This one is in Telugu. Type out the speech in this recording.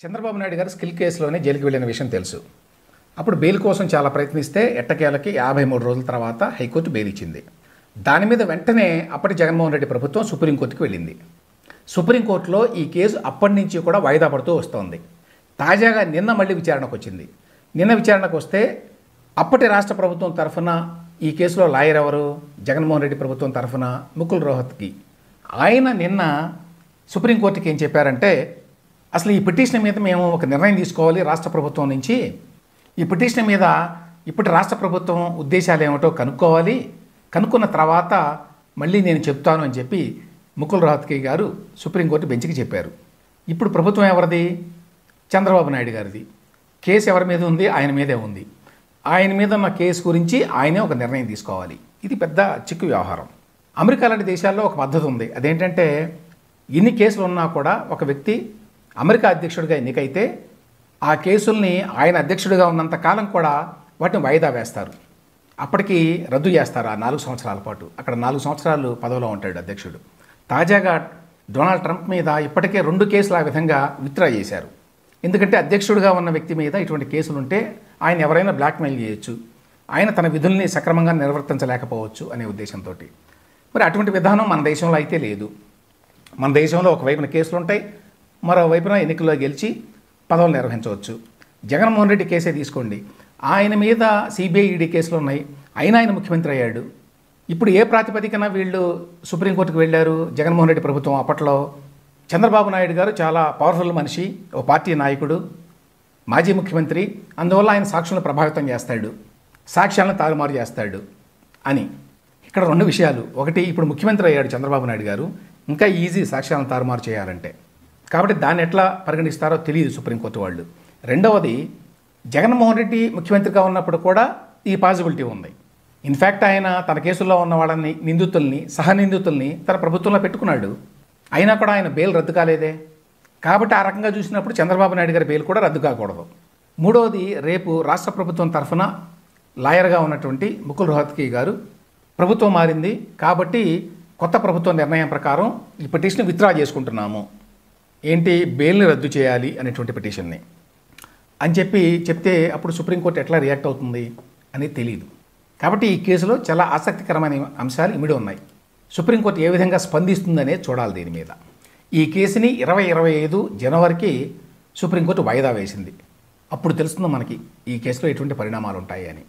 చంద్రబాబు నాయుడు గారు స్కిల్ కేసులోనే జైలుకి వెళ్ళిన విషయం తెలుసు. అప్పుడు బెయిల్ కోసం చాలా ప్రయత్నిస్తే ఎట్టకేలకి 53 రోజుల తర్వాత హైకోర్టు బెయిల్ ఇచ్చింది. దాని మీద వెంటనే అప్పటి జగన్మోహన్ రెడ్డి ప్రభుత్వం సుప్రీంకోర్టుకి వెళ్ళింది. సుప్రీంకోర్టులో ఈ కేసు అప్పటి నుంచి కూడా వాయిదా పడుతూ వస్తోంది. తాజాగా నిన్న మళ్ళీ విచారణకు వచ్చింది. నిన్న విచారణకు వస్తే అప్పటి రాష్ట్ర ప్రభుత్వం తరఫున ఈ కేసులో లాయర్ ఎవరు? జగన్మోహన్ రెడ్డి ప్రభుత్వం తరఫున ముకుల్ రోహత్గి. ఆయన నిన్న సుప్రీంకోర్టుకి ఏం చెప్పారంటే, అసలు ఈ పిటిషన్ మీద మేము ఒక నిర్ణయం తీసుకోవాలి రాష్ట్ర ప్రభుత్వం నుంచి. ఈ పిటిషన్ మీద ఇప్పటి రాష్ట్ర ప్రభుత్వం ఉద్దేశాలు ఏమిటో కనుక్కోవాలి. కనుక్కున్న తర్వాత మళ్ళీ నేను చెప్తాను అని చెప్పి ముకుల్ రోహత్గి గారు సుప్రీంకోర్టు బెంచ్కి చెప్పారు. ఇప్పుడు ప్రభుత్వం ఎవరిది? చంద్రబాబు నాయుడు గారిది. కేసు ఎవరి మీద ఉంది? ఆయన మీదే ఉంది. ఆయన మీద ఉన్న కేసు గురించి ఆయనే ఒక నిర్ణయం తీసుకోవాలి. ఇది పెద్ద చిక్కు వ్యవహారం. అమెరికా లాంటి దేశాల్లో ఒక పద్ధతి ఉంది. అదేంటంటే, ఇన్ని కేసులు ఉన్నా కూడా ఒక వ్యక్తి అమెరికా అధ్యక్షుడిగా ఎన్నికైతే ఆ కేసుల్ని ఆయన అధ్యక్షుడిగా ఉన్నంత కాలం కూడా వాటిని వాయిదా వేస్తారు. అప్పటికి రద్దు చేస్తారు ఆ 4 సంవత్సరాల పాటు. అక్కడ 4 సంవత్సరాలు పదవిలో ఉంటాడు అధ్యక్షుడు. తాజాగా డొనాల్డ్ ట్రంప్ మీద ఇప్పటికే 2 కేసులు ఆ విధంగా విత్డ్రా చేశారు. ఎందుకంటే అధ్యక్షుడిగా ఉన్న వ్యక్తి మీద ఇటువంటి కేసులు ఉంటే ఆయన ఎవరైనా బ్లాక్మెయిల్ చేయొచ్చు, ఆయన తన విధుల్ని సక్రమంగా నిర్వర్తించలేకపోవచ్చు అనే ఉద్దేశంతో. మరి అటువంటి విధానం మన దేశంలో అయితే లేదు. మన దేశంలో ఒకవైపున కేసులు ఉంటాయి, మరోవైపున ఎన్నికల్లో గెలిచి పదవులు నిర్వహించవచ్చు. జగన్మోహన్ రెడ్డి కేసే తీసుకోండి, ఆయన మీద సిబిఐ ఈడీ కేసులు ఉన్నాయి, అయినా ఆయన ముఖ్యమంత్రి అయ్యాడు. ఇప్పుడు ఏ ప్రాతిపదికన వీళ్ళు సుప్రీంకోర్టుకు వెళ్ళారు? జగన్మోహన్ రెడ్డి ప్రభుత్వం అప్పట్లో చంద్రబాబు నాయుడు గారు చాలా పవర్ఫుల్ మనిషి, ఓ పార్టీ నాయకుడు, మాజీ ముఖ్యమంత్రి, అందువల్ల ఆయన సాక్షులను ప్రభావితం చేస్తాడు, సాక్ష్యాలను తారుమారు చేస్తాడు అని. ఇక్కడ 2 విషయాలు. ఒకటి, ఇప్పుడు ముఖ్యమంత్రి అయ్యాడు చంద్రబాబు నాయుడు గారు, ఇంకా ఈజీ సాక్ష్యాలను తారుమారు చేయాలంటే. కాబట్టి దాన్ని ఎట్లా పరిగణిస్తారో తెలియదు సుప్రీంకోర్టు వాళ్ళు. రెండవది, జగన్మోహన్ రెడ్డి ముఖ్యమంత్రిగా ఉన్నప్పుడు కూడా ఈ పాసిబిలిటీ ఉంది. ఇన్ఫ్యాక్ట్ ఆయన తన కేసుల్లో ఉన్న వాళ్ళని, నిందితుల్ని, సహనిందితుల్ని తన ప్రభుత్వంలో పెట్టుకున్నాడు. అయినా కూడా ఆయన బెయిల్ రద్దు కాలేదే. కాబట్టి ఆ రకంగా చూసినప్పుడు చంద్రబాబు నాయుడు గారి బెయిల్ కూడా రద్దు కాకూడదు. మూడవది, రేపు రాష్ట్ర ప్రభుత్వం తరఫున లాయర్గా ఉన్నటువంటి ముకుల్ రోహత్గి గారు ప్రభుత్వం మారింది కాబట్టి కొత్త ప్రభుత్వ నిర్ణయం ప్రకారం ఈ పిటిషన్ విత్డ్రా చేసుకుంటున్నాము, ఏంటి బెయిల్ని రద్దు చేయాలి అనేటువంటి పిటిషన్ని అని చెప్తే అప్పుడు సుప్రీంకోర్టు ఎట్లా రియాక్ట్ అవుతుంది అనేది తెలియదు. కాబట్టి ఈ కేసులో చాలా ఆసక్తికరమైన అంశాలు ఇమిడి ఉన్నాయి. సుప్రీంకోర్టు ఏ విధంగా స్పందిస్తుందనే చూడాలి దీని మీద. ఈ కేసుని 2025 జనవరికి సుప్రీంకోర్టు వాయిదా వేసింది. అప్పుడు తెలుస్తుంది మనకి ఈ కేసులో ఎటువంటి పరిణామాలు ఉంటాయి అని.